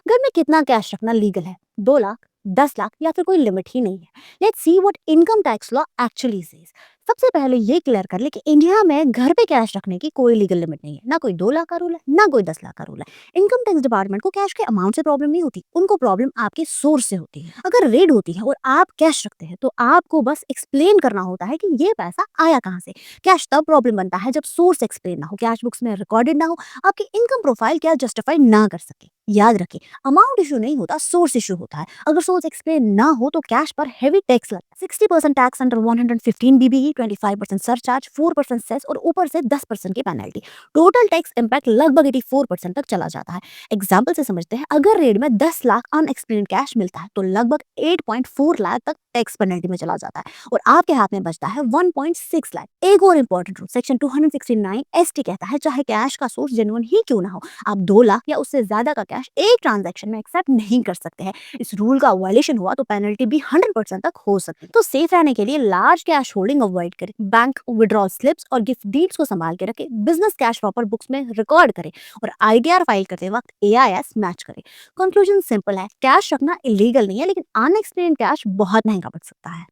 घर में कितना कैश रखना लीगल है? 2 लाख, 10 लाख या फिर कोई लिमिट ही नहीं है? Let's see what income tax law actually says. सबसे पहले ये क्लियर कर ले कि इंडिया में घर पे कैश रखने की कोई लीगल लिमिट नहीं है। ना कोई 2 लाख का रूल है, ना कोई 10 लाख का रूल है। इनकम टैक्स डिपार्टमेंट को कैश के अमाउंट से प्रॉब्लम नहीं होती, उनको प्रॉब्लम आपके सोर्स से होती है। अगर रेड होती है और आप कैश रखते हैं तो आपको बस एक्सप्लेन करना होता है कि ये पैसा आया कहाँ से। कैश तब प्रॉब्लम बनता है जब सोर्स एक्सप्लेन ना हो, कैश बुक्स में रिकॉर्डेड ना हो, आपकी इनकम प्रोफाइल क्या जस्टिफाई ना कर सके। याद रखें, अमाउंट इशू नहीं होता, सोर्स इशू होता है। अगर सोर्स एक्सप्लेन ना हो तो कैश पर हेवी टैक्स लगता है। 60% tax under 115 BBE, 25% surcharge, 4% cess और ऊपर से 10% की पेनल्टी। टोटल टैक्स इंपैक्ट लगभग 84% तक चला जाता है। एग्जाम्पल से समझते हैं, अगर रेड में 10 लाख अनएक्सप्लेन्ड कैश मिलता है तो लगभग 8.4 लाख तक टैक्स पेनल्टी में चला जाता है और आपके हाथ में बचता है 1.6 लाख। एक और इंपॉर्टेंट रूल, सेक्शन 269 एसटी कहता है, चाहे कैश का सोर्स जेन्युइन ही क्यों ना हो, आप 2 लाख या उससे ज्यादा का कैश एक ट्रांजैक्शन में एक्सेप्ट नहीं कर सकते हैं। इस रूल का वायलेशन हुआ तो पेनल्टी भी 100% तक हो सकती है। तो सेफ रहने के लिए लार्ज कैश होल्डिंग अवॉइड करें, बैंक विड्रॉल स्लिप्स और गिफ्ट डीड्स को संभाल के रखें, बिजनेस कैश प्रॉपर बुक्स में रिकॉर्ड करें और आईटीआर फाइल करते वक्त एआईएस मैच करें। कंक्लूजन सिंपल है, कैश रखना इलीगल नहीं है, लेकिन अनएक्सप्लेन्ड कैश बहुत महंगा पड़ सकता है।